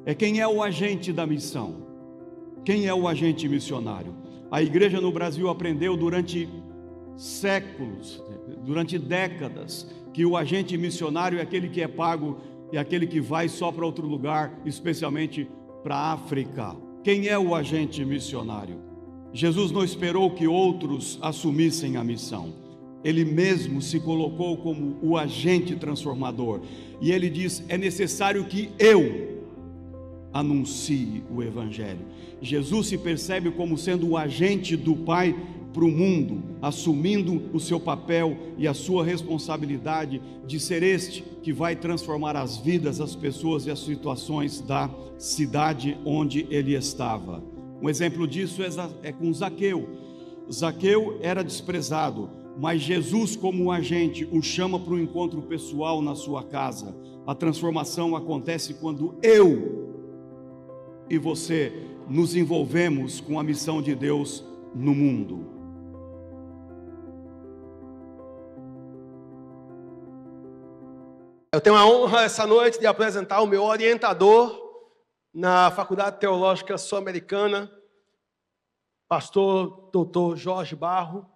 é quem é o agente da missão, quem é o agente missionário. A igreja no Brasil aprendeu durante séculos, durante décadas, que o agente missionário é aquele que é pago e aquele que vai só para outro lugar, especialmente para a África. Quem é o agente missionário? Jesus não esperou que outros assumissem a missão. Ele mesmo se colocou como o agente transformador. E ele diz: é necessário que eu anuncie o Evangelho. Jesus se percebe como sendo o agente do Pai para o mundo, assumindo o seu papel e a sua responsabilidade de ser este que vai transformar as vidas, as pessoas e as situações da cidade onde ele estava. Um exemplo disso é com Zaqueu. Zaqueu era desprezado, mas Jesus, como agente, o chama para um encontro pessoal na sua casa. A transformação acontece quando eu e você nos envolvemos com a missão de Deus no mundo. Eu tenho a honra essa noite de apresentar o meu orientador na Faculdade Teológica Sul-Americana, pastor Dr. Jorge Barro.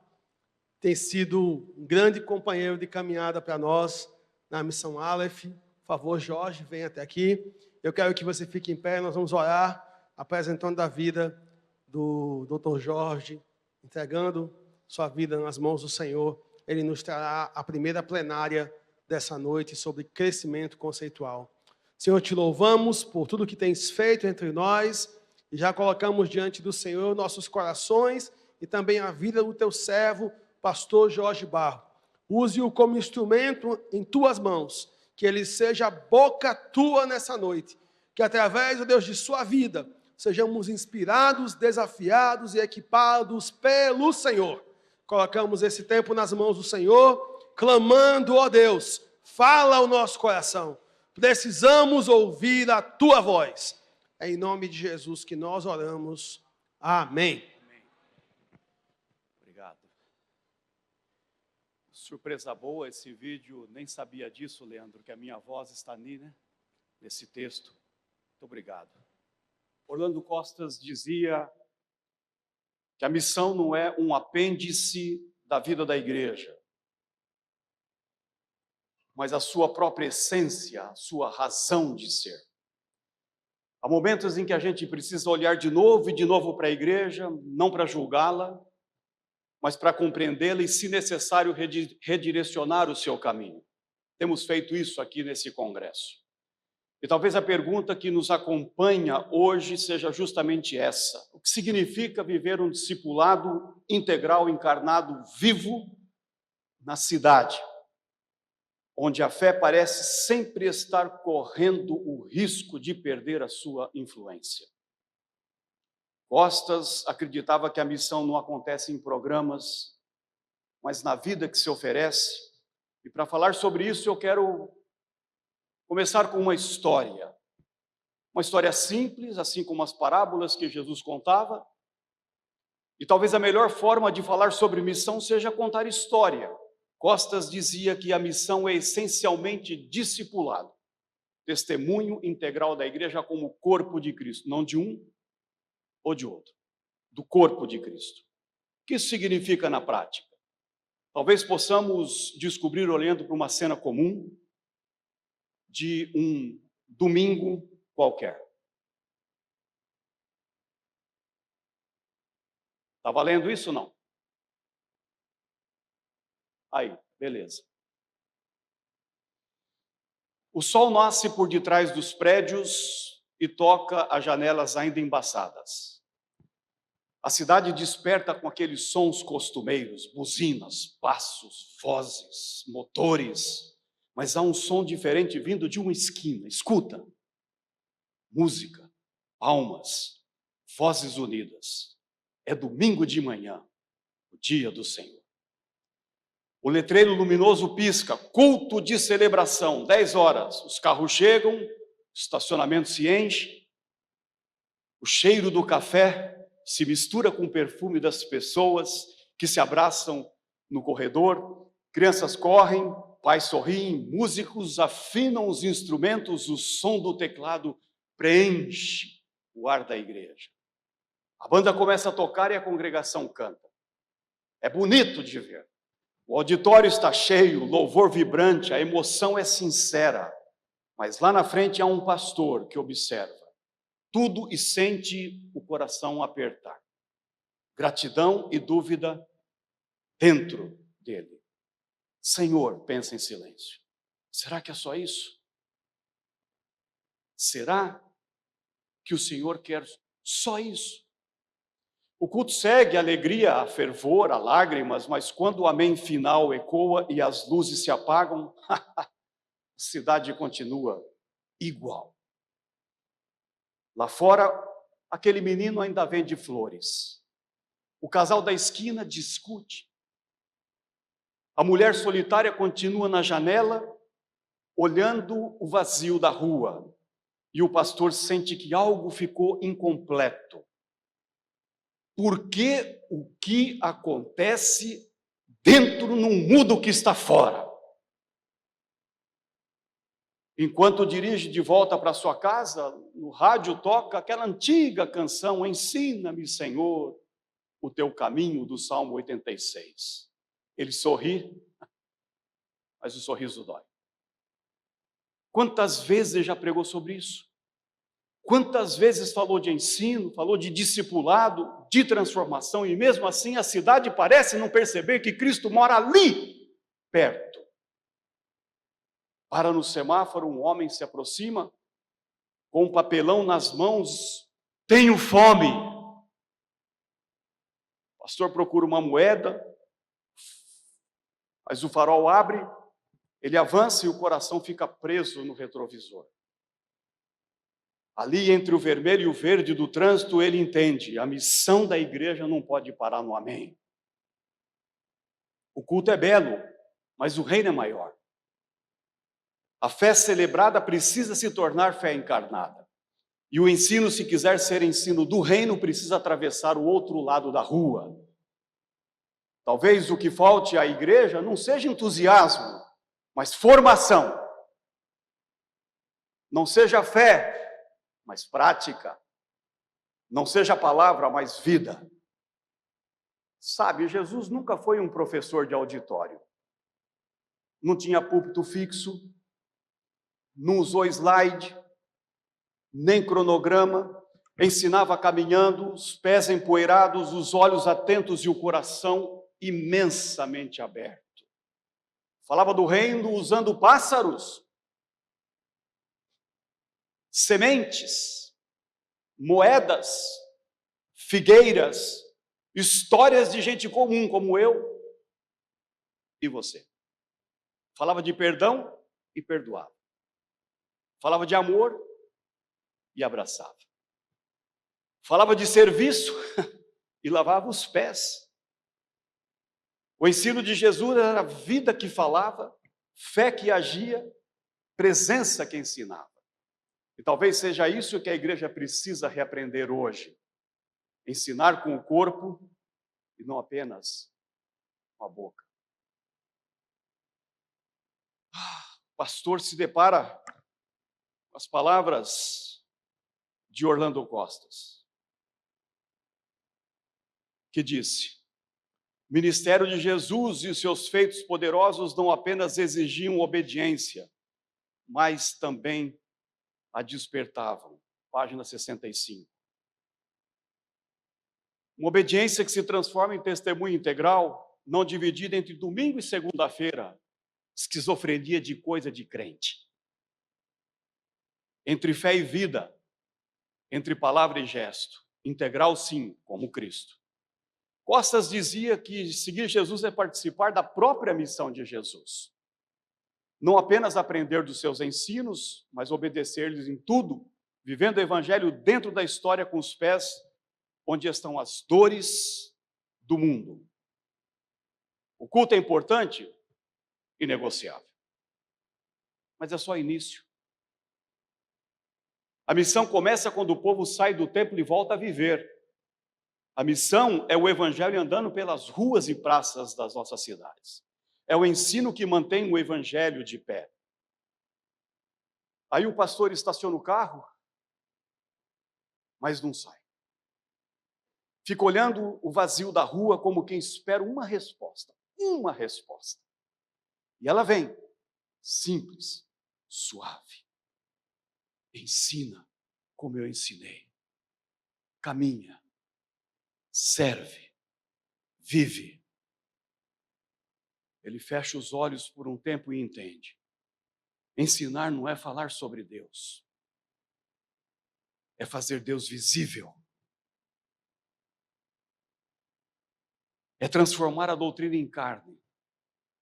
Tem sido um grande companheiro de caminhada para nós na Missão Aleph. Por favor, Jorge, venha até aqui. Eu quero que você fique em pé, nós vamos orar, apresentando a vida do Dr. Jorge, entregando sua vida nas mãos do Senhor. Ele nos trará a primeira plenária dessa noite sobre crescimento conceitual. Senhor, te louvamos por tudo que tens feito entre nós e já colocamos diante do Senhor nossos corações e também a vida do teu servo, pastor Jorge Barro. Use-o como instrumento em tuas mãos, que ele seja a boca tua nessa noite, que através, ó Deus, de sua vida, sejamos inspirados, desafiados e equipados pelo Senhor. Colocamos esse tempo nas mãos do Senhor, clamando, ó Deus, fala ao nosso coração. Precisamos ouvir a tua voz. É em nome de Jesus que nós oramos. Amém. Obrigado. Surpresa boa esse vídeo, nem sabia disso, Leandro, que a minha voz está ali, né? Nesse texto. Muito obrigado. Orlando Costas dizia que a missão não é um apêndice da vida da igreja, mas a sua própria essência, a sua razão de ser. Há momentos em que a gente precisa olhar de novo e de novo para a igreja, não para julgá-la, mas para compreendê-la e, se necessário, redirecionar o seu caminho. Temos feito isso aqui nesse congresso. E talvez a pergunta que nos acompanha hoje seja justamente essa: o que significa viver um discipulado integral, encarnado, vivo, na cidade, onde a fé parece sempre estar correndo o risco de perder a sua influência? Costas acreditava que a missão não acontece em programas, mas na vida que se oferece. E para falar sobre isso, eu quero começar com uma história simples, assim como as parábolas que Jesus contava. E talvez a melhor forma de falar sobre missão seja contar história. Costas dizia que a missão é essencialmente discipulado, testemunho integral da igreja como corpo de Cristo, não de um ou de outro, do corpo de Cristo. O que isso significa na prática? Talvez possamos descobrir olhando para uma cena comum de um domingo qualquer. Está valendo isso ou não? Aí, beleza. O sol nasce por detrás dos prédios e toca as janelas ainda embaçadas. A cidade desperta com aqueles sons costumeiros, buzinas, passos, vozes, motores, mas há um som diferente vindo de uma esquina. Escuta. Música, palmas, vozes unidas. É domingo de manhã, o dia do Senhor. O letreiro luminoso pisca, culto de celebração, 10 horas. Os carros chegam, o estacionamento se enche, o cheiro do café se mistura com o perfume das pessoas que se abraçam no corredor, crianças correm, pais sorriem, músicos afinam os instrumentos, o som do teclado preenche o ar da igreja. A banda começa a tocar e a congregação canta. É bonito de ver. O auditório está cheio, louvor vibrante, a emoção é sincera. Mas lá na frente há um pastor que observa tudo e sente o coração apertar. Gratidão e dúvida dentro dele. Senhor, pensa em silêncio. Será que é só isso? Será que o Senhor quer só isso? O culto segue, a alegria, a fervor, a lágrimas, mas quando o amém final ecoa e as luzes se apagam, a cidade continua igual. Lá fora, aquele menino ainda vende flores. O casal da esquina discute. A mulher solitária continua na janela, olhando o vazio da rua. E o pastor sente que algo ficou incompleto. Porque o que acontece dentro não muda o que está fora. Enquanto dirige de volta para sua casa, no rádio toca aquela antiga canção, Ensina-me, Senhor, o teu caminho, do Salmo 86. Ele sorri, mas o sorriso dói. Quantas vezes ele já pregou sobre isso? Quantas vezes falou de ensino, falou de discipulado, de transformação, e mesmo assim a cidade parece não perceber que Cristo mora ali, perto. Para no semáforo, um homem se aproxima, com um papelão nas mãos, tenho fome. O pastor procura uma moeda, mas o farol abre, ele avança e o coração fica preso no retrovisor. Ali entre o vermelho e o verde do trânsito, ele entende, a missão da igreja não pode parar no amém. O culto é belo, mas o reino é maior. A fé celebrada precisa se tornar fé encarnada. E o ensino, se quiser ser ensino do reino, precisa atravessar o outro lado da rua. Talvez o que falte à igreja não seja entusiasmo, mas formação. Não seja fé, mas prática. Não seja palavra, mas vida. Sabe, Jesus nunca foi um professor de auditório. Não tinha púlpito fixo, não usou slide, nem cronograma, ensinava caminhando, os pés empoeirados, os olhos atentos e o coração imensamente aberto. Falava do reino usando pássaros, sementes, moedas, figueiras, histórias de gente comum como eu e você. Falava de perdão e perdoava. Falava de amor e abraçava. Falava de serviço e lavava os pés. O ensino de Jesus era a vida que falava, fé que agia, presença que ensinava. E talvez seja isso que a igreja precisa reaprender hoje. Ensinar com o corpo e não apenas com a boca. O pastor se depara com as palavras de Orlando Costas, que disse: o ministério de Jesus e os seus feitos poderosos não apenas exigiam obediência, mas também a despertavam. Página 65. Uma obediência que se transforma em testemunho integral, não dividida entre domingo e segunda-feira, esquizofrenia de coisa de crente. Entre fé e vida, entre palavra e gesto, integral sim, como Cristo. Costas dizia que seguir Jesus é participar da própria missão de Jesus. Não apenas aprender dos seus ensinos, mas obedecer-lhes em tudo, vivendo o evangelho dentro da história com os pés onde estão as dores do mundo. O culto é importante e negociável. Mas é só início. A missão começa quando o povo sai do templo e volta a viver. A missão é o evangelho andando pelas ruas e praças das nossas cidades. É o ensino que mantém o evangelho de pé. Aí o pastor estaciona o carro mas não sai. Fica olhando o vazio da rua como quem espera uma resposta. Uma resposta. E ela vem, simples, suave. Ensina como eu ensinei. Caminha, serve, vive. Ele fecha os olhos por um tempo e entende. Ensinar não é falar sobre Deus. É fazer Deus visível. É transformar a doutrina em carne,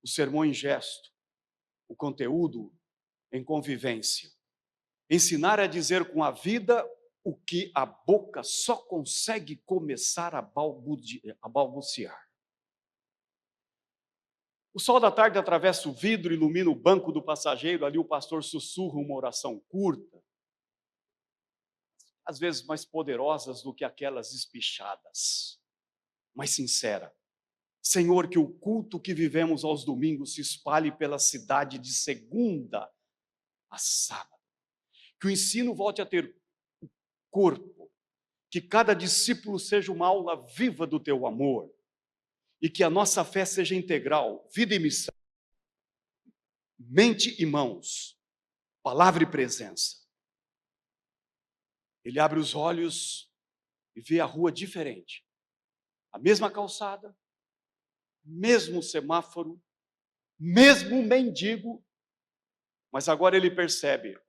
o sermão em gesto, o conteúdo em convivência. Ensinar é dizer com a vida o que a boca só consegue começar a balbuciar. O sol da tarde atravessa o vidro, ilumina o banco do passageiro, ali o pastor sussurra uma oração curta, às vezes mais poderosas do que aquelas espichadas, mais sincera. Senhor, que o culto que vivemos aos domingos se espalhe pela cidade de segunda a sábado. Que o ensino volte a ter corpo. Que cada discípulo seja uma aula viva do teu amor. E que a nossa fé seja integral, vida e missão. Mente e mãos, palavra e presença. Ele abre os olhos e vê a rua diferente. A mesma calçada, mesmo semáforo, mesmo mendigo, mas agora ele percebe,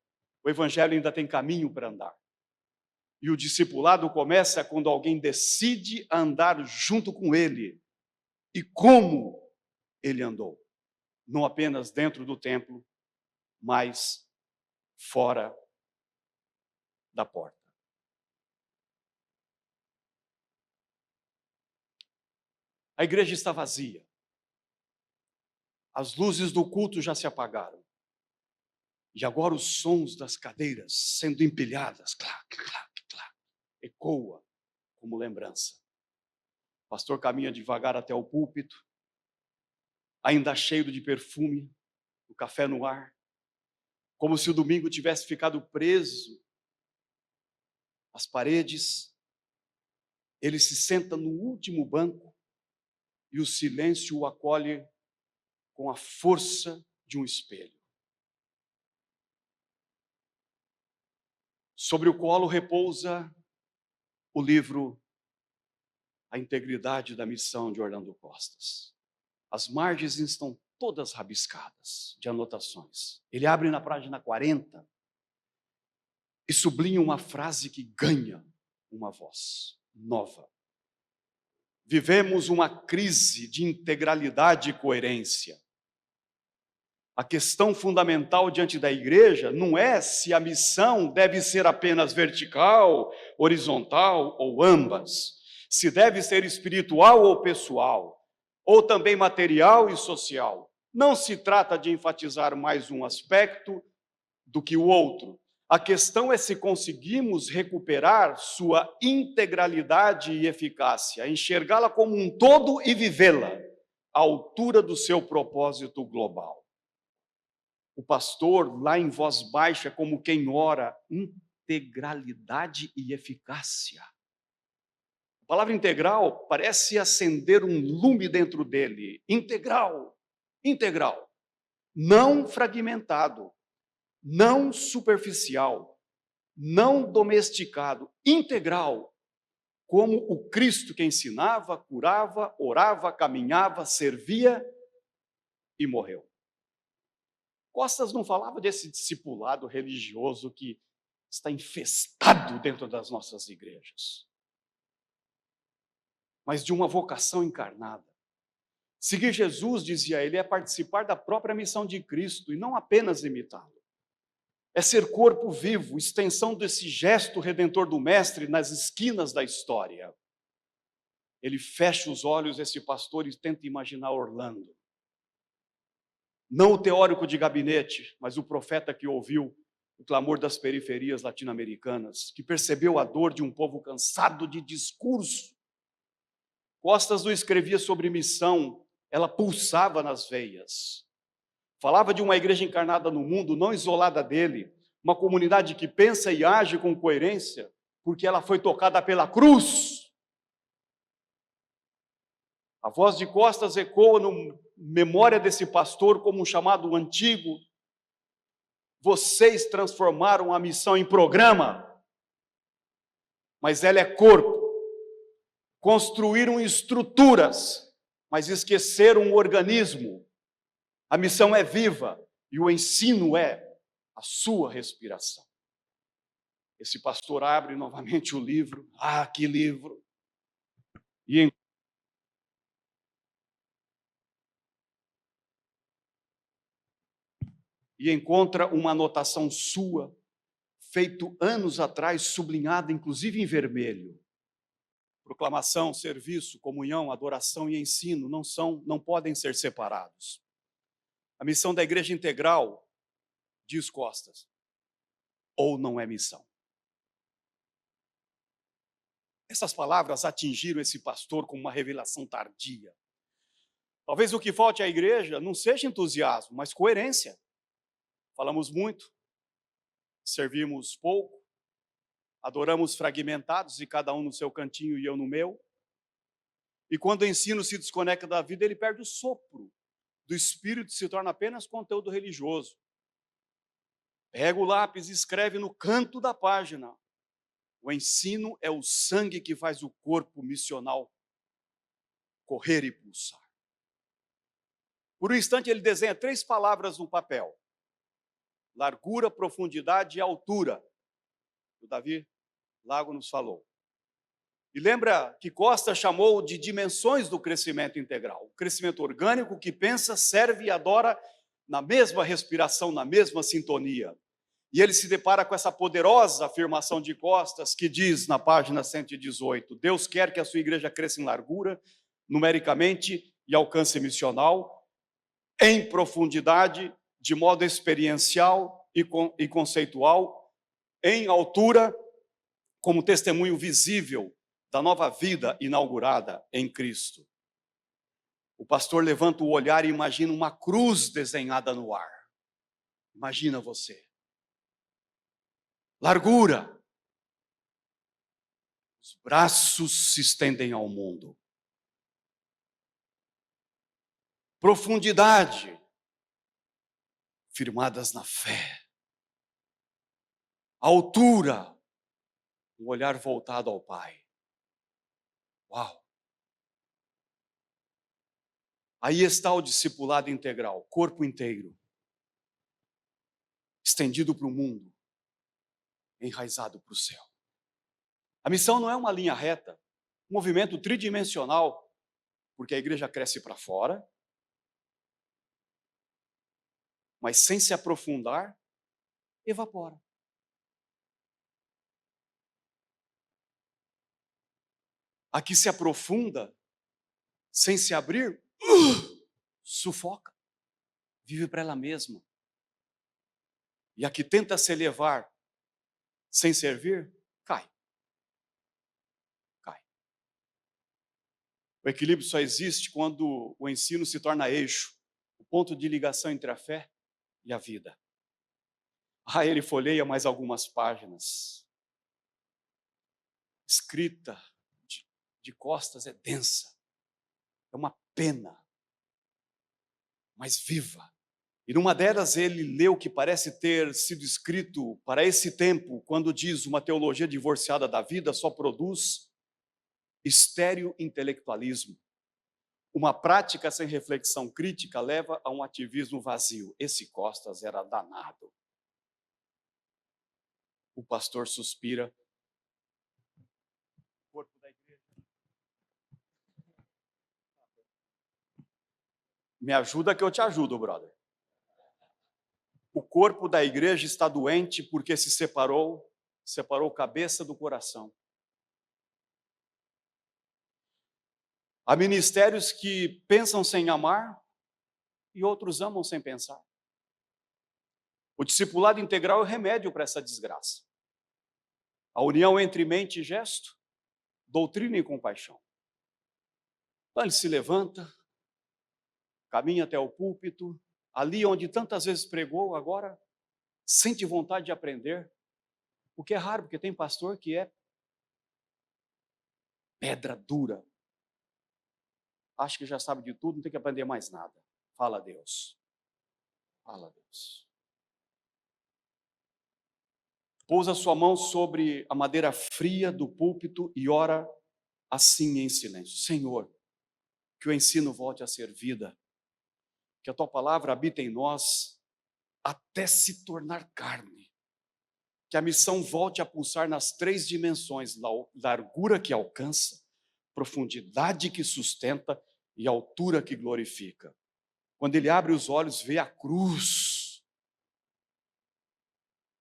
o evangelho ainda tem caminho para andar. E o discipulado começa quando alguém decide andar junto com ele. E como ele andou. Não apenas dentro do templo, mas fora da porta. A igreja está vazia. As luzes do culto já se apagaram. E agora os sons das cadeiras sendo empilhadas, clac, clac, clac, ecoa como lembrança. O pastor caminha devagar até o púlpito, ainda cheio de perfume, o café no ar, como se o domingo tivesse ficado preso às paredes. Ele se senta no último banco e o silêncio o acolhe com a força de um espelho. Sobre o colo repousa o livro A Integridade da Missão de Orlando Costas. As margens estão todas rabiscadas de anotações. Ele abre na página 40 e sublinha uma frase que ganha uma voz nova. Vivemos uma crise de integralidade e coerência. A questão fundamental diante da igreja não é se a missão deve ser apenas vertical, horizontal ou ambas, se deve ser espiritual ou pessoal, ou também material e social. Não se trata de enfatizar mais um aspecto do que o outro. A questão é se conseguimos recuperar sua integralidade e eficácia, enxergá-la como um todo e vivê-la à altura do seu propósito global. O pastor, lá em voz baixa, como quem ora, integralidade e eficácia. A palavra integral parece acender um lume dentro dele. Integral, integral. Não fragmentado, não superficial, não domesticado, integral. Como o Cristo que ensinava, curava, orava, caminhava, servia e morreu. Costas não falava desse discipulado religioso que está infestado dentro das nossas igrejas, mas de uma vocação encarnada. Seguir Jesus, dizia ele, é participar da própria missão de Cristo e não apenas imitá-lo. É ser corpo vivo, extensão desse gesto redentor do Mestre nas esquinas da história. Ele fecha os olhos, esse pastor, e tenta imaginar Orlando. Não o teórico de gabinete, mas o profeta que ouviu o clamor das periferias latino-americanas, que percebeu a dor de um povo cansado de discurso. Costas não escrevia sobre missão, ela pulsava nas veias. Falava de uma igreja encarnada no mundo, não isolada dele, uma comunidade que pensa e age com coerência, porque ela foi tocada pela cruz. A voz de Costas ecoa na memória desse pastor como um chamado antigo. Vocês transformaram a missão em programa, mas ela é corpo. Construíram estruturas, mas esqueceram o organismo. A missão é viva e o ensino é a sua respiração. Esse pastor abre novamente o livro. Ah, que livro! E encontra uma anotação sua, feito anos atrás, sublinhada inclusive em vermelho. Proclamação, serviço, comunhão, adoração e ensino não podem ser separados. A missão da Igreja Integral, diz Costas, ou não é missão. Essas palavras atingiram esse pastor com uma revelação tardia. Talvez o que falte à igreja não seja entusiasmo, mas coerência. Falamos muito, servimos pouco, adoramos fragmentados e cada um no seu cantinho e eu no meu. E quando o ensino se desconecta da vida, ele perde o sopro do Espírito, se torna apenas conteúdo religioso. Pega o lápis e escreve no canto da página. O ensino é o sangue que faz o corpo missional correr e pulsar. Por um instante ele desenha 3 palavras no papel: largura, profundidade e altura. O Davi Lago nos falou. E lembra que Costa chamou de dimensões do crescimento integral. O crescimento orgânico que pensa, serve e adora na mesma respiração, na mesma sintonia. E ele se depara com essa poderosa afirmação de Costas, que diz na página 118, Deus quer que a sua igreja cresça em largura, numericamente, e alcance missional, em profundidade, de modo experiencial e conceitual, em altura, como testemunho visível da nova vida inaugurada em Cristo. O pastor levanta o olhar e imagina uma cruz desenhada no ar. Imagina você. Largura. Os braços se estendem ao mundo. Profundidade. Firmadas na fé. Altura. Um olhar voltado ao Pai. Uau! Aí está o discipulado integral, corpo inteiro, estendido para o mundo, enraizado para o céu. A missão não é uma linha reta, um movimento tridimensional, porque a igreja cresce para fora, mas sem se aprofundar, evapora. A que se aprofunda, sem se abrir, sufoca, vive para ela mesma. E a que tenta se elevar sem servir, cai. Cai. O equilíbrio só existe quando o ensino se torna eixo, o ponto de ligação entre a fé e a vida. Ele folheia mais algumas páginas. Escrita de Costas é densa, é uma pena, mas viva. E numa delas ele leu o que parece ter sido escrito para esse tempo, quando diz uma teologia divorciada da vida só produz estéril intelectualismo. Uma prática sem reflexão crítica leva a um ativismo vazio. Esse Costas era danado. O pastor suspira. Me ajuda que eu te ajudo, brother. O corpo da igreja está doente porque se separou cabeça do coração. Há ministérios que pensam sem amar e outros amam sem pensar. O discipulado integral é o remédio para essa desgraça. A união entre mente e gesto, doutrina e compaixão. Então ele se levanta, caminha até o púlpito, ali onde tantas vezes pregou, agora sente vontade de aprender, o que é raro, porque tem pastor que é pedra dura. Acho que já sabe de tudo, não tem que aprender mais nada. Fala a Deus. Fala a Deus. Pousa sua mão sobre a madeira fria do púlpito e ora assim em silêncio. Senhor, que o ensino volte a ser vida, que a tua palavra habite em nós até se tornar carne, que a missão volte a pulsar nas 3 dimensões, largura que alcança, profundidade que sustenta e altura que glorifica. Quando ele abre os olhos, vê a cruz.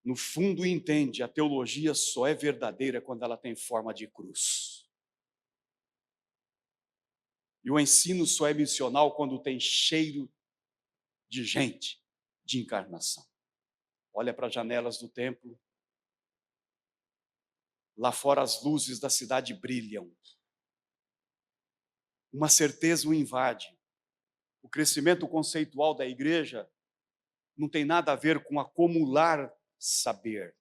No fundo entende, a teologia só é verdadeira quando ela tem forma de cruz. E o ensino só é missional quando tem cheiro de gente, de encarnação. Olha para as janelas do templo. Lá fora as luzes da cidade brilham. Uma certeza o invade. O crescimento conceitual da igreja não tem nada a ver com acumular saber.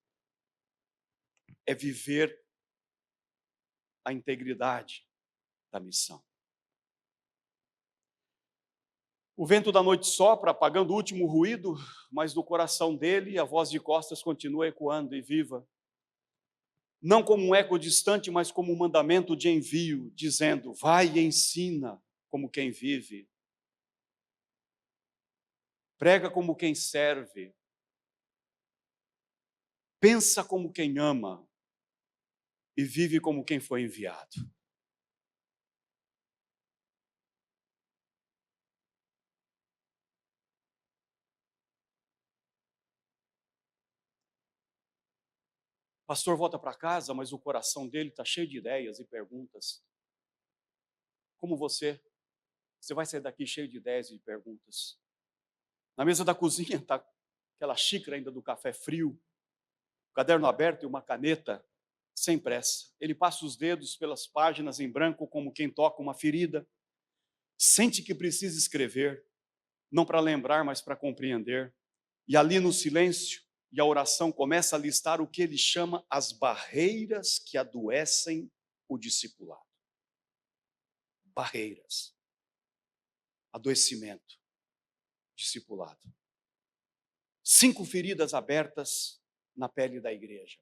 É viver a integridade da missão. O vento da noite sopra, apagando o último ruído, mas no coração dele a voz de costas continua ecoando e viva. Não como um eco distante, mas como um mandamento de envio, dizendo: vai e ensina como quem vive. Prega como quem serve. Pensa como quem ama. E vive como quem foi enviado. O pastor volta para casa, mas o coração dele está cheio de ideias e perguntas. Como você? Você vai sair daqui cheio de ideias e perguntas. Na mesa da cozinha está aquela xícara ainda do café frio, o caderno aberto e uma caneta, sem pressa. Ele passa os dedos pelas páginas em branco como quem toca uma ferida. Sente que precisa escrever, não para lembrar, mas para compreender. E ali no silêncio e a oração começa a listar o que ele chama as barreiras que adoecem o discipulado. Barreiras. Adoecimento. Discipulado. 5 feridas abertas na pele da igreja.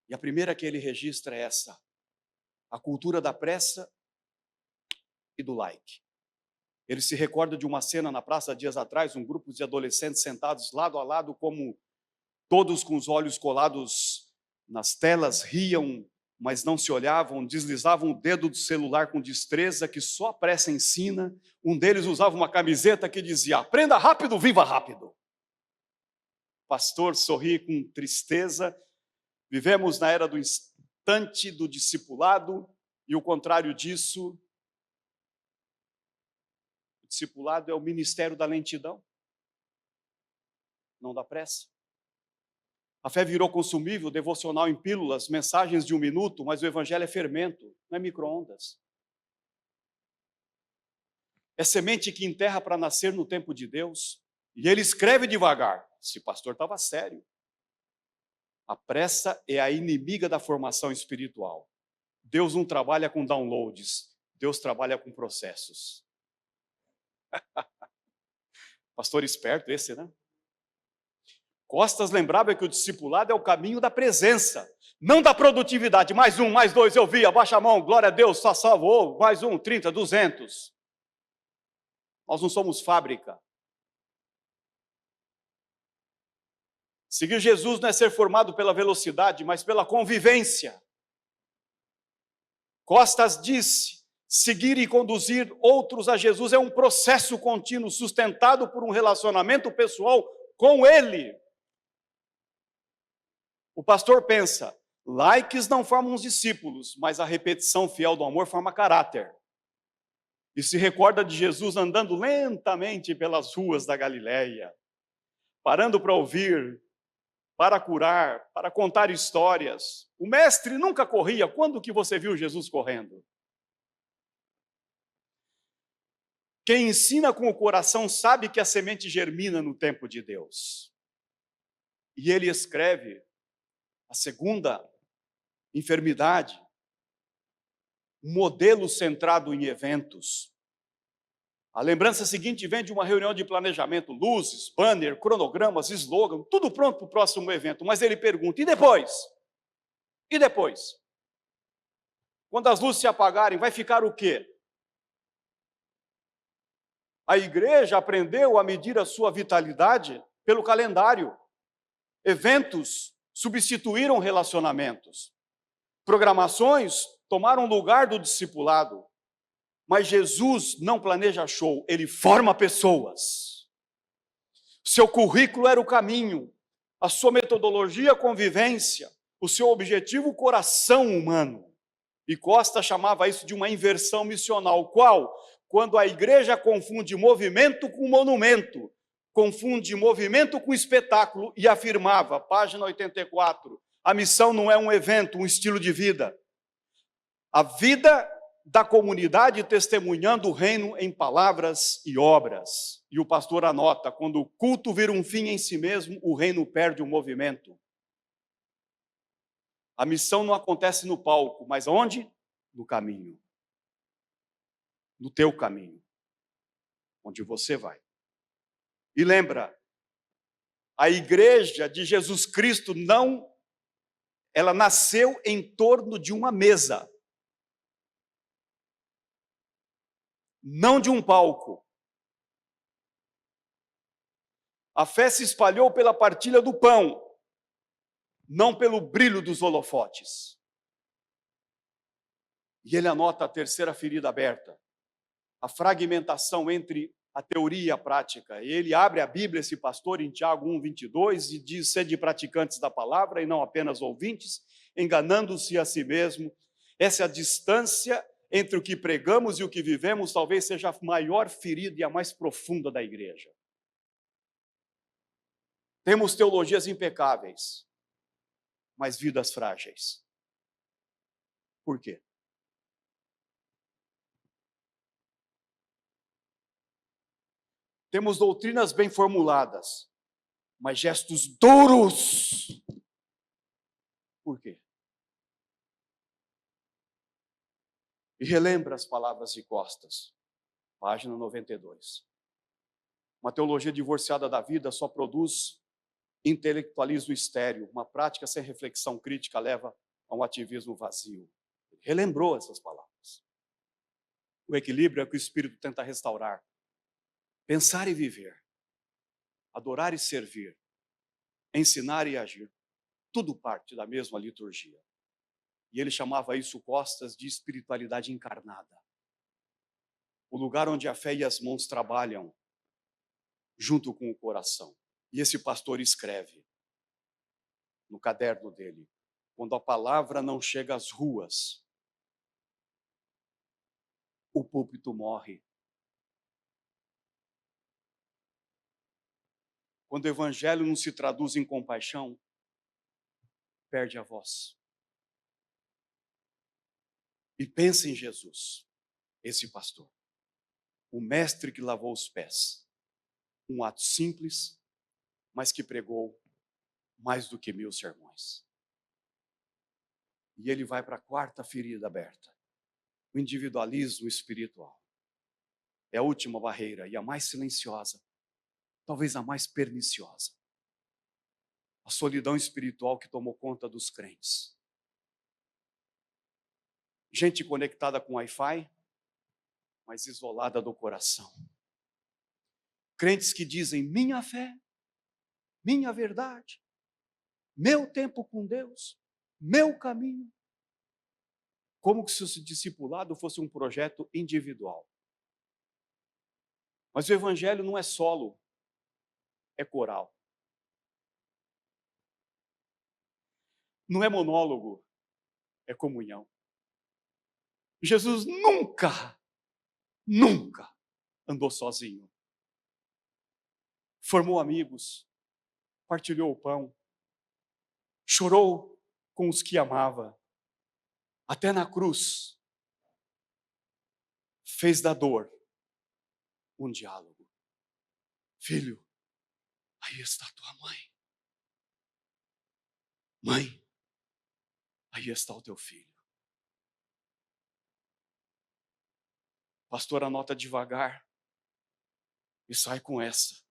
E a primeira que ele registra é essa: a cultura da pressa e do like. Ele se recorda de uma cena na praça dias atrás, um grupo de adolescentes sentados lado a lado, como todos com os olhos colados nas telas, riam, mas não se olhavam, deslizavam o dedo do celular com destreza que só a pressa ensina. Um deles usava uma camiseta que dizia: aprenda rápido, viva rápido. O pastor sorri com tristeza. Vivemos na era do instante do discipulado, e o contrário disso, o discipulado é o ministério da lentidão, não da pressa. A fé virou consumível, devocional em pílulas, mensagens de 1 minuto, mas o evangelho é fermento, não é micro-ondas. É semente que enterra para nascer no tempo de Deus, e ele escreve devagar. Esse pastor estava sério. A pressa é a inimiga da formação espiritual. Deus não trabalha com downloads, Deus trabalha com processos. Pastor esperto esse, né? Costas lembrava que o discipulado é o caminho da presença, não da produtividade. Mais 1, mais 2, eu vi, abaixa a mão, glória a Deus, só salvou, mais 1, 30, 200. Nós não somos fábrica. Seguir Jesus não é ser formado pela velocidade, mas pela convivência. Costas disse: seguir e conduzir outros a Jesus é um processo contínuo, sustentado por um relacionamento pessoal com Ele. O pastor pensa: likes não formam os discípulos, mas a repetição fiel do amor forma caráter. E se recorda de Jesus andando lentamente pelas ruas da Galileia, parando para ouvir, para curar, para contar histórias. O mestre nunca corria. Quando que você viu Jesus correndo? Quem ensina com o coração sabe que a semente germina no tempo de Deus. E ele escreve a segunda enfermidade, um modelo centrado em eventos. A lembrança seguinte vem de uma reunião de planejamento, luzes, banner, cronogramas, slogan, tudo pronto para o próximo evento. Mas ele pergunta, e depois? E depois? Quando as luzes se apagarem, vai ficar o quê? A igreja aprendeu a medir a sua vitalidade pelo calendário. Eventos substituíram relacionamentos. Programações tomaram lugar do discipulado. Mas Jesus não planeja show, ele forma pessoas. Seu currículo era o caminho, a sua metodologia, a convivência, o seu objetivo, o coração humano. E Costa chamava isso de uma inversão missional. Qual? Quando a igreja confunde movimento com monumento, confunde movimento com espetáculo, e afirmava, página 84, a missão não é um evento, um estilo de vida. A vida da comunidade testemunhando o reino em palavras e obras. E o pastor anota, quando o culto vira um fim em si mesmo, o reino perde o movimento. A missão não acontece no palco, mas onde? No caminho. No teu caminho. Onde você vai. E lembra, a igreja de Jesus Cristo ela nasceu em torno de uma mesa. Não de um palco. A fé se espalhou pela partilha do pão, não pelo brilho dos holofotes. E ele anota a terceira ferida aberta, a fragmentação entre a teoria e a prática. E ele abre a Bíblia, esse pastor, em Tiago 1:22, e diz, sede praticantes da palavra e não apenas ouvintes, enganando-se a si mesmo. Essa é a distância entre o que pregamos e o que vivemos, talvez seja a maior ferida e a mais profunda da igreja. Temos teologias impecáveis, mas vidas frágeis. Por quê? Temos doutrinas bem formuladas, mas gestos duros. Por quê? E relembra as palavras de Costas, página 92. Uma teologia divorciada da vida só produz intelectualismo estéril. Uma prática sem reflexão crítica leva a um ativismo vazio. Ele relembrou essas palavras. O equilíbrio é o que o Espírito tenta restaurar. Pensar e viver. Adorar e servir. Ensinar e agir. Tudo parte da mesma liturgia. E ele chamava isso, Costas, de espiritualidade encarnada. O lugar onde a fé e as mãos trabalham junto com o coração. E esse pastor escreve no caderno dele, quando a palavra não chega às ruas, o púlpito morre. Quando o evangelho não se traduz em compaixão, perde a voz. E pensa em Jesus, esse pastor, o mestre que lavou os pés. Um ato simples, mas que pregou mais do que 1000 sermões. E ele vai para a quarta ferida aberta, o individualismo espiritual. É a última barreira e a mais silenciosa, talvez a mais perniciosa. A solidão espiritual que tomou conta dos crentes. Gente conectada com Wi-Fi, mas isolada do coração. Crentes que dizem, minha fé, minha verdade, meu tempo com Deus, meu caminho. Como se o discipulado fosse um projeto individual. Mas o evangelho não é solo, é coral. Não é monólogo, é comunhão. Jesus nunca andou sozinho. Formou amigos, partilhou o pão, chorou com os que amava. Até na cruz, fez da dor um diálogo. Filho, aí está tua mãe. Mãe, aí aí está o teu filho. Pastor, anota devagar e sai com essa.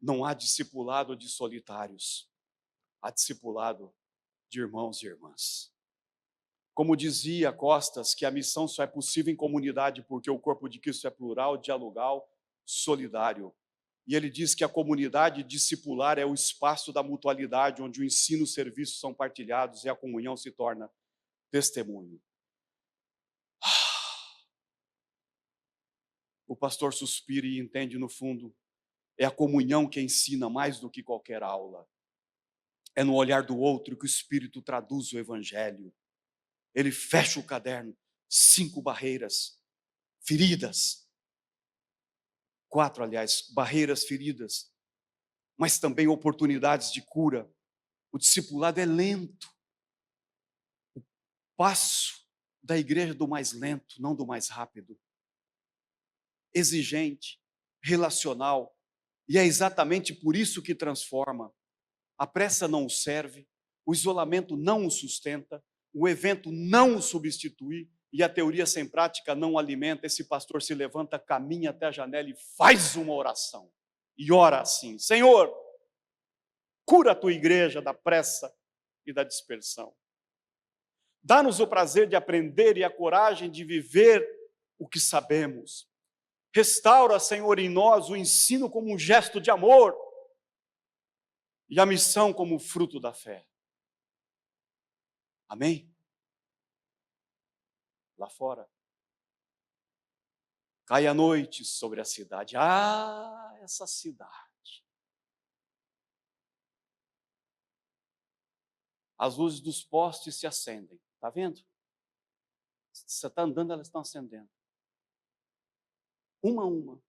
Não há discipulado de solitários, há discipulado de irmãos e irmãs. Como dizia Costas, que a missão só é possível em comunidade porque o corpo de Cristo é plural, dialogal, solidário. E ele diz que a comunidade discipular é o espaço da mutualidade, onde o ensino e o serviço são partilhados e a comunhão se torna testemunho. O pastor suspira e entende no fundo, é a comunhão que ensina mais do que qualquer aula. É no olhar do outro que o Espírito traduz o Evangelho. Ele fecha o caderno, 5 barreiras, feridas. 4, aliás, barreiras, feridas, mas também oportunidades de cura. O discipulado é lento. O passo da igreja do mais lento, não do mais rápido. Exigente, relacional, e é exatamente por isso que transforma. A pressa não o serve, o isolamento não o sustenta, o evento não o substitui, e a teoria sem prática não o alimenta. Esse pastor se levanta, caminha até a janela e faz uma oração. E ora assim: Senhor, cura a tua igreja da pressa e da dispersão. Dá-nos o prazer de aprender e a coragem de viver o que sabemos. Restaura, Senhor, em nós o ensino como um gesto de amor e a missão como fruto da fé. Amém? Lá fora, cai a noite sobre a cidade. Ah, essa cidade! As luzes dos postes se acendem. Está vendo? Você está andando, elas estão acendendo. Uma a uma.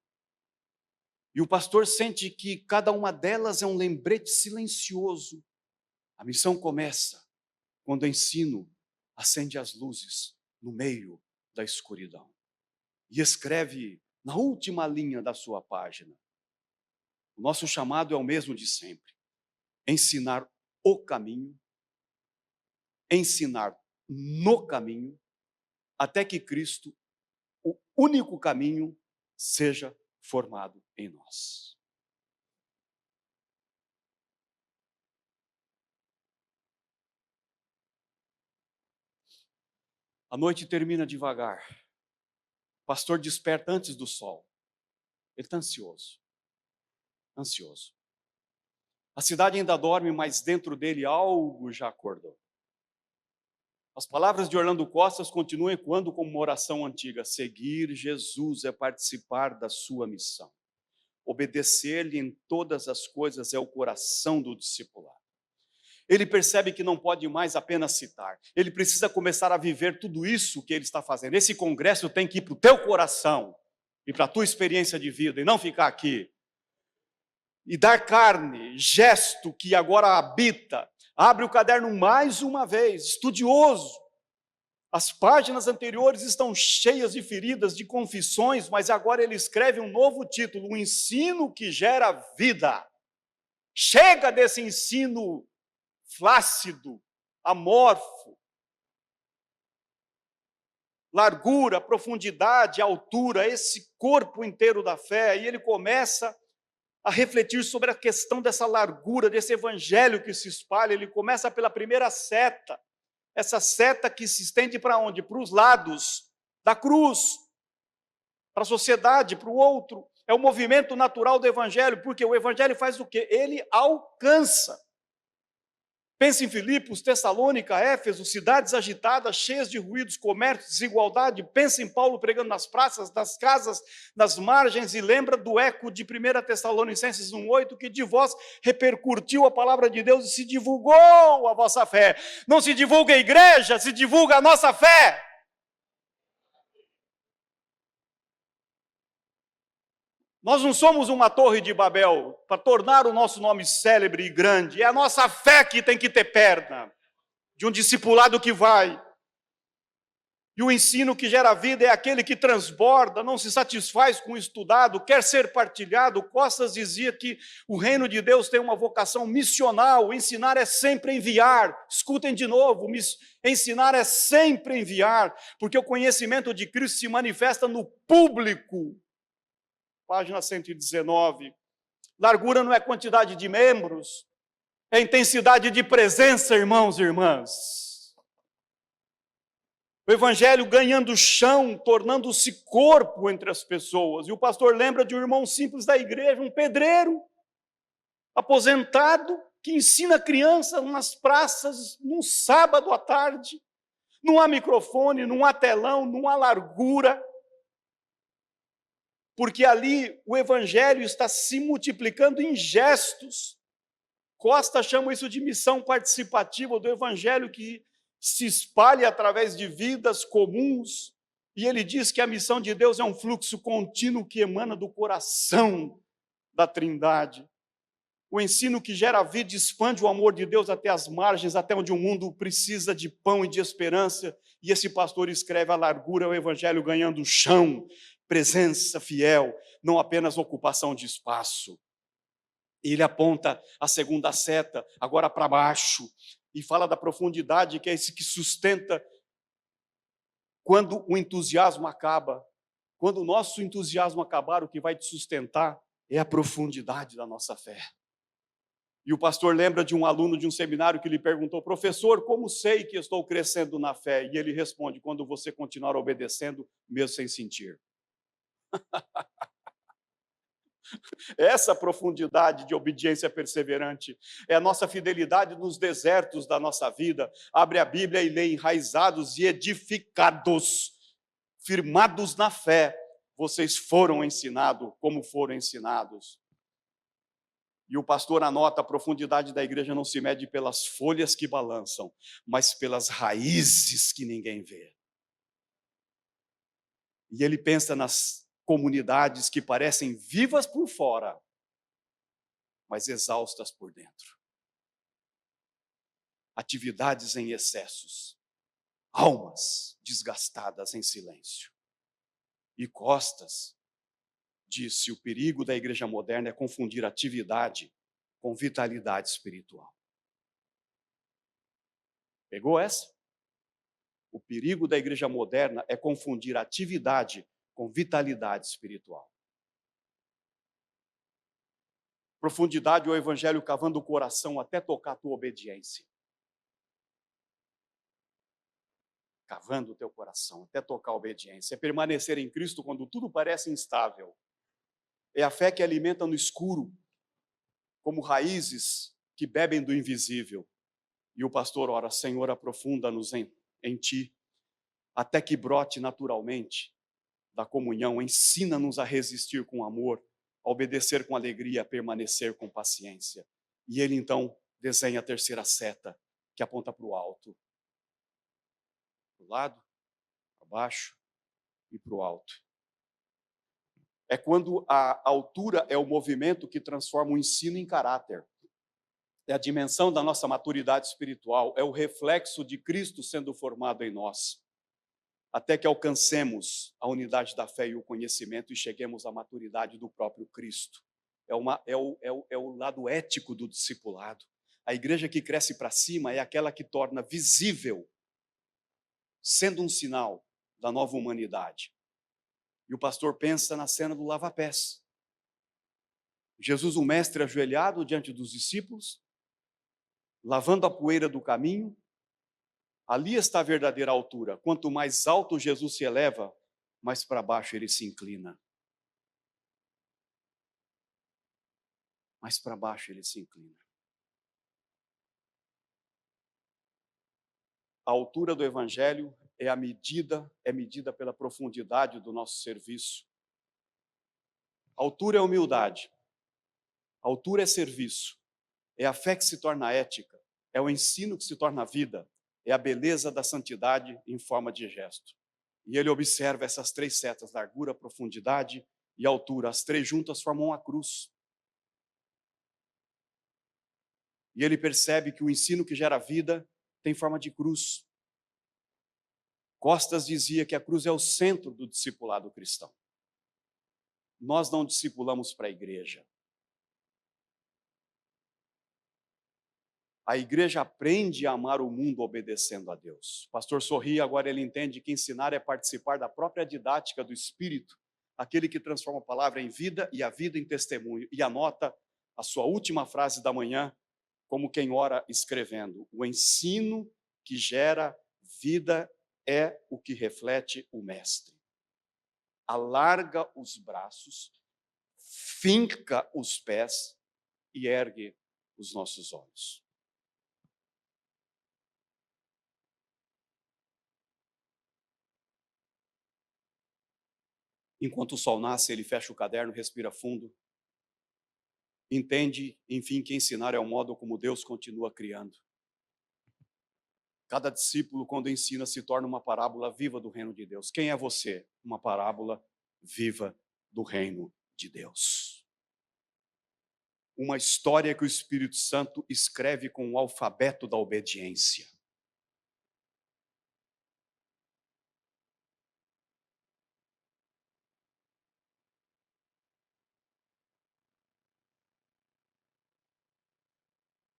E o pastor sente que cada uma delas é um lembrete silencioso. A missão começa quando o ensino acende as luzes no meio da escuridão. E escreve na última linha da sua página. O nosso chamado é o mesmo de sempre. Ensinar o caminho, ensinar no caminho, até que Cristo, o único caminho, seja formado em nós. A noite termina devagar. O pastor desperta antes do sol. Ele está ansioso. Ansioso. A cidade ainda dorme, mas dentro dele algo já acordou. As palavras de Orlando Costas continuam ecoando como uma oração antiga. Seguir Jesus é participar da sua missão. Obedecer-lhe em todas as coisas é o coração do discipulado. Ele percebe que não pode mais apenas citar. Ele precisa começar a viver tudo isso que ele está fazendo. Esse congresso tem que ir para o teu coração e para a tua experiência de vida, e não ficar aqui. E dar carne, gesto que agora habita. Abre o caderno mais uma vez, estudioso. As páginas anteriores estão cheias de feridas, de confissões, mas agora ele escreve um novo título, o ensino que gera vida. Chega desse ensino flácido, amorfo. Largura, profundidade, altura, esse corpo inteiro da fé. E ele começa a refletir sobre a questão dessa largura, desse evangelho que se espalha. Ele começa pela primeira seta, essa seta que se estende para onde? Para os lados da cruz, para a sociedade, para o outro. É o movimento natural do evangelho, porque o evangelho faz o quê? Ele alcança. Pensa em Filipos, Tessalônica, Éfeso, cidades agitadas, cheias de ruídos, comércio, desigualdade. Pensa em Paulo pregando nas praças, nas casas, nas margens, e lembra do eco de 1 Tessalonicenses 1,8, que de vós repercutiu a palavra de Deus e se divulgou a vossa fé. Não se divulga a igreja, se divulga a nossa fé. Nós não somos uma torre de Babel para tornar o nosso nome célebre e grande. É a nossa fé que tem que ter perna, de um discipulado que vai. E o ensino que gera vida é aquele que transborda, não se satisfaz com o estudado, quer ser partilhado. Costas dizia que o reino de Deus tem uma vocação missional, ensinar é sempre enviar. Escutem de novo, ensinar é sempre enviar, porque o conhecimento de Cristo se manifesta no público. Página 119. Largura não é quantidade de membros, é intensidade de presença, irmãos e irmãs. O evangelho ganhando chão, tornando-se corpo entre as pessoas. E o pastor lembra de um irmão simples da igreja, um pedreiro, aposentado, que ensina crianças nas praças, num sábado à tarde. Não há microfone, não há telão, não há largura. Porque ali o evangelho está se multiplicando em gestos. Costa chama isso de missão participativa do evangelho que se espalha através de vidas comuns, e ele diz que a missão de Deus é um fluxo contínuo que emana do coração da Trindade. O ensino que gera vida expande o amor de Deus até as margens, até onde o mundo precisa de pão e de esperança, e esse pastor escreve: a largura é o evangelho ganhando chão, presença fiel, não apenas ocupação de espaço. E ele aponta a segunda seta, agora para baixo, e fala da profundidade, que é esse que sustenta quando o entusiasmo acaba. Quando o nosso entusiasmo acabar, o que vai te sustentar é a profundidade da nossa fé. E o pastor lembra de um aluno de um seminário que lhe perguntou: professor, como sei que estou crescendo na fé? E ele responde: quando você continuar obedecendo, mesmo sem sentir. Essa profundidade de obediência perseverante é a nossa fidelidade nos desertos da nossa vida. Abre a Bíblia e lê: enraizados e edificados, firmados na fé, vocês foram ensinados como foram ensinados. E o pastor anota: a profundidade da igreja não se mede pelas folhas que balançam, mas pelas raízes que ninguém vê. E ele pensa nas comunidades que parecem vivas por fora, mas exaustas por dentro. Atividades em excessos, almas desgastadas em silêncio. E Costas disse: o perigo da igreja moderna é confundir atividade com vitalidade espiritual. Pegou essa? O perigo da igreja moderna é confundir atividade com vitalidade espiritual. Profundidade, o evangelho cavando o coração até tocar a tua obediência. Cavando o teu coração até tocar a obediência. É permanecer em Cristo quando tudo parece instável. É a fé que alimenta no escuro, como raízes que bebem do invisível. E o pastor ora: Senhor, aprofunda-nos em ti, até que brote naturalmente da comunhão. Ensina-nos a resistir com amor, a obedecer com alegria, a permanecer com paciência. E ele então desenha a terceira seta, que aponta para o alto. Para o lado, para baixo e para o alto. É quando a altura é o movimento que transforma o ensino em caráter. É a dimensão da nossa maturidade espiritual, é o reflexo de Cristo sendo formado em nós, até que alcancemos a unidade da fé e o conhecimento e cheguemos à maturidade do próprio Cristo. É o lado ético do discipulado. A igreja que cresce para cima é aquela que torna visível, sendo um sinal da nova humanidade. E o pastor pensa na cena do lava-pés. Jesus, o mestre ajoelhado diante dos discípulos, lavando a poeira do caminho. Ali está a verdadeira altura. Quanto mais alto Jesus se eleva, mais para baixo ele se inclina. Mais para baixo ele se inclina. A altura do evangelho é medida pela profundidade do nosso serviço. A altura é humildade. A altura é serviço. É a fé que se torna ética. É o ensino que se torna vida. É a beleza da santidade em forma de gesto. E ele observa essas três setas: largura, profundidade e altura. As três juntas formam a cruz. E ele percebe que o ensino que gera vida tem forma de cruz. Costas dizia que a cruz é o centro do discipulado cristão. Nós não discipulamos para a igreja. A igreja aprende a amar o mundo obedecendo a Deus. O pastor sorri, agora ele entende que ensinar é participar da própria didática do Espírito, aquele que transforma a palavra em vida e a vida em testemunho, e anota a sua última frase da manhã, como quem ora escrevendo: o ensino que gera vida é o que reflete o mestre. Alarga os braços, finca os pés e ergue os nossos olhos. Enquanto o sol nasce, ele fecha o caderno, respira fundo, entende, enfim, que ensinar é o modo como Deus continua criando. Cada discípulo, quando ensina, se torna uma parábola viva do reino de Deus. Quem é você? Uma parábola viva do reino de Deus. Uma história que o Espírito Santo escreve com o alfabeto da obediência.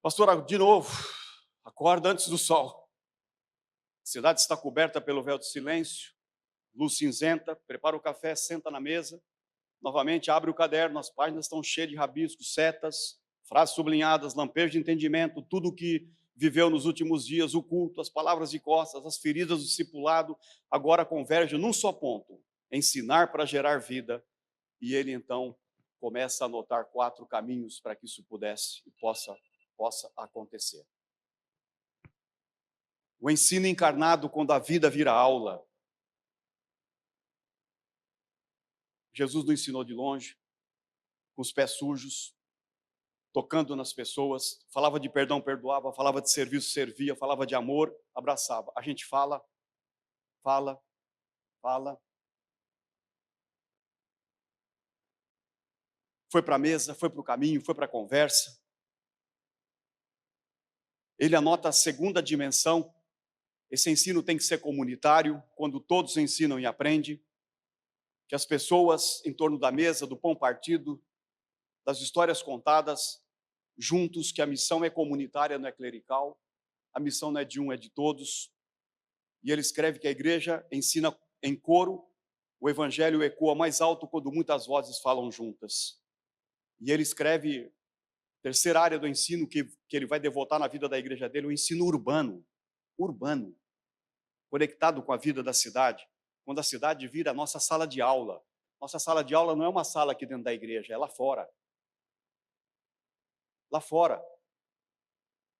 Pastor, de novo, acorda antes do sol. A cidade está coberta pelo véu de silêncio, luz cinzenta, prepara o café, senta na mesa, novamente abre o caderno, as páginas estão cheias de rabiscos, setas, frases sublinhadas, lampejos de entendimento, tudo o que viveu nos últimos dias, o culto, as palavras de costas, as feridas do discipulado, agora converge num só ponto: ensinar para gerar vida. E ele então começa a anotar 4 caminhos para que isso possa acontecer. O ensino encarnado quando a vida vira aula. Jesus não ensinou de longe, com os pés sujos, tocando nas pessoas, falava de perdão, perdoava, falava de serviço, servia, falava de amor, abraçava. A gente fala. Foi para a mesa, foi para o caminho, foi para a conversa. Ele anota a segunda dimensão. Esse ensino tem que ser comunitário, quando todos ensinam e aprendem, que as pessoas em torno da mesa, do pão partido, das histórias contadas, juntos, que a missão é comunitária, não é clerical, a missão não é de um, é de todos. E ele escreve que a igreja ensina em coro, o evangelho ecoa mais alto quando muitas vozes falam juntas. E ele escreve, terceira área do ensino que ele vai devotar na vida da igreja dele, o ensino urbano, conectado com a vida da cidade, quando a cidade vira a nossa sala de aula. Nossa sala de aula não é uma sala aqui dentro da igreja, é lá fora. Lá fora.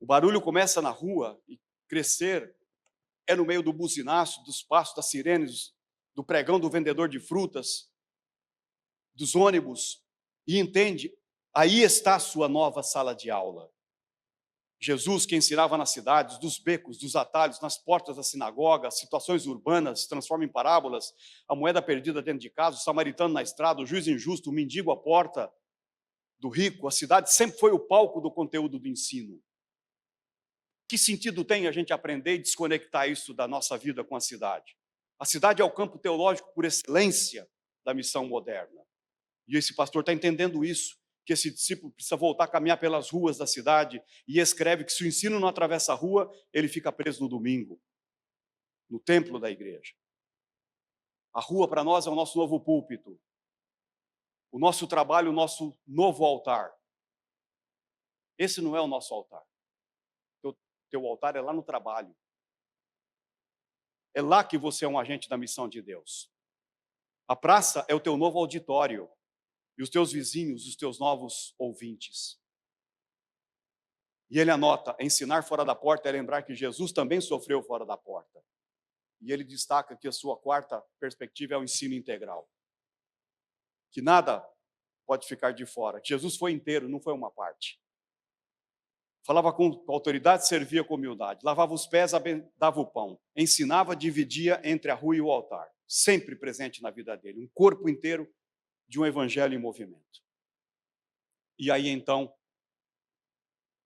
O barulho começa na rua e crescer é no meio do buzinaço, dos passos, das sirenes, do pregão do vendedor de frutas, dos ônibus. E entende, aí está a sua nova sala de aula. Jesus, que ensinava nas cidades, dos becos, dos atalhos, nas portas da sinagoga, situações urbanas, transforma em parábolas, a moeda perdida dentro de casa, o samaritano na estrada, o juiz injusto, o mendigo à porta do rico. A cidade sempre foi o palco do conteúdo do ensino. Que sentido tem a gente aprender e desconectar isso da nossa vida com a cidade? A cidade é o campo teológico por excelência da missão moderna. E esse pastor está entendendo isso, que esse discípulo precisa voltar a caminhar pelas ruas da cidade, e escreve que se o ensino não atravessa a rua, ele fica preso no domingo, no templo da igreja. A rua para nós é o nosso novo púlpito, o nosso trabalho, o nosso novo altar. Esse não é o nosso altar. Teu altar é lá no trabalho. É lá que você é um agente da missão de Deus. A praça é o teu novo auditório, e os teus vizinhos, os teus novos ouvintes. E ele anota, ensinar fora da porta é lembrar que Jesus também sofreu fora da porta. E ele destaca que a sua quarta perspectiva é o ensino integral. Que nada pode ficar de fora. Que Jesus foi inteiro, não foi uma parte. Falava com autoridade, servia com humildade. Lavava os pés, dava o pão. Ensinava, dividia entre a rua e o altar. Sempre presente na vida dele. Um corpo inteiro de um evangelho em movimento. E aí então,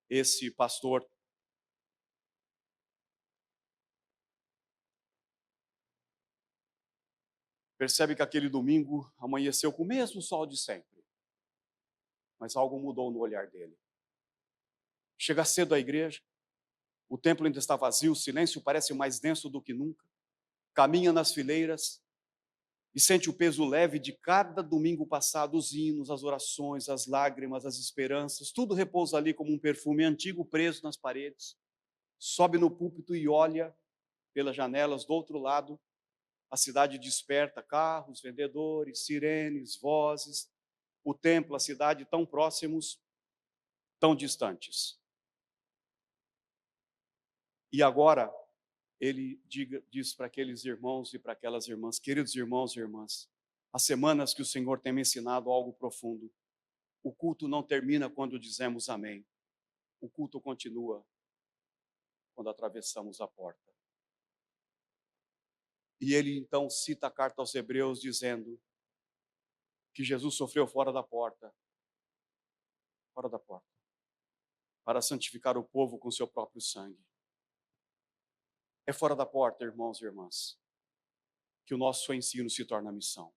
esse pastor percebe que aquele domingo amanheceu com o mesmo sol de sempre, mas algo mudou no olhar dele. Chega cedo à igreja, o templo ainda está vazio, o silêncio parece mais denso do que nunca. Caminha nas fileiras e sente o peso leve de cada domingo passado, os hinos, as orações, as lágrimas, as esperanças, tudo repousa ali como um perfume antigo preso nas paredes. Sobe no púlpito e olha pelas janelas do outro lado, a cidade desperta, carros, vendedores, sirenes, vozes, o templo, a cidade tão próximos, tão distantes. E agora, ele diz para aqueles irmãos e para aquelas irmãs: queridos irmãos e irmãs, as semanas que o Senhor tem me ensinado algo profundo. O culto não termina quando dizemos amém. O culto continua quando atravessamos a porta. E ele então cita a carta aos Hebreus dizendo que Jesus sofreu fora da porta, para santificar o povo com seu próprio sangue. É fora da porta, irmãos e irmãs, que o nosso ensino se torna missão.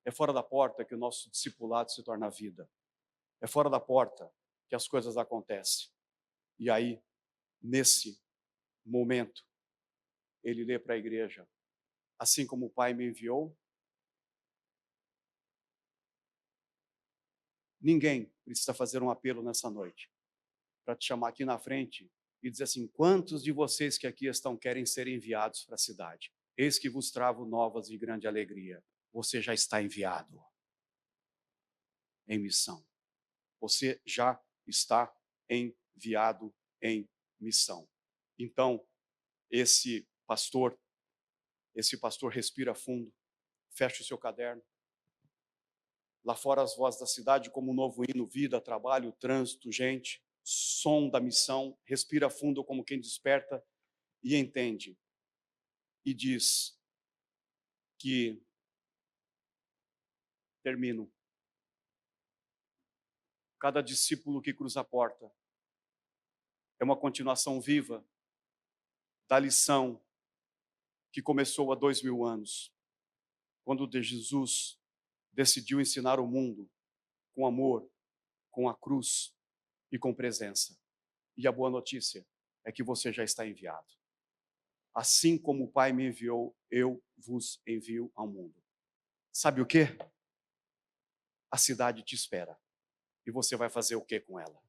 É fora da porta que o nosso discipulado se torna vida. É fora da porta que as coisas acontecem. E aí, nesse momento, ele lê para a igreja: assim como o Pai me enviou, ninguém precisa fazer um apelo nessa noite para te chamar aqui na frente e dizer assim: quantos de vocês que aqui estão querem ser enviados para a cidade? Eis que vos trago novas de grande alegria. Você já está enviado em missão. Você já está enviado em missão. Então, esse pastor respira fundo, fecha o seu caderno. Lá fora as vozes da cidade como um novo hino: vida, trabalho, trânsito, gente, som da missão. Respira fundo como quem desperta e entende. E diz que, termino, cada discípulo que cruza a porta é uma continuação viva da lição que começou há 2000 anos, quando Jesus decidiu ensinar o mundo com amor, com a cruz e com presença. E a boa notícia é que você já está enviado. Assim como o Pai me enviou, eu vos envio ao mundo. Sabe o quê? A cidade te espera. E você vai fazer o quê com ela?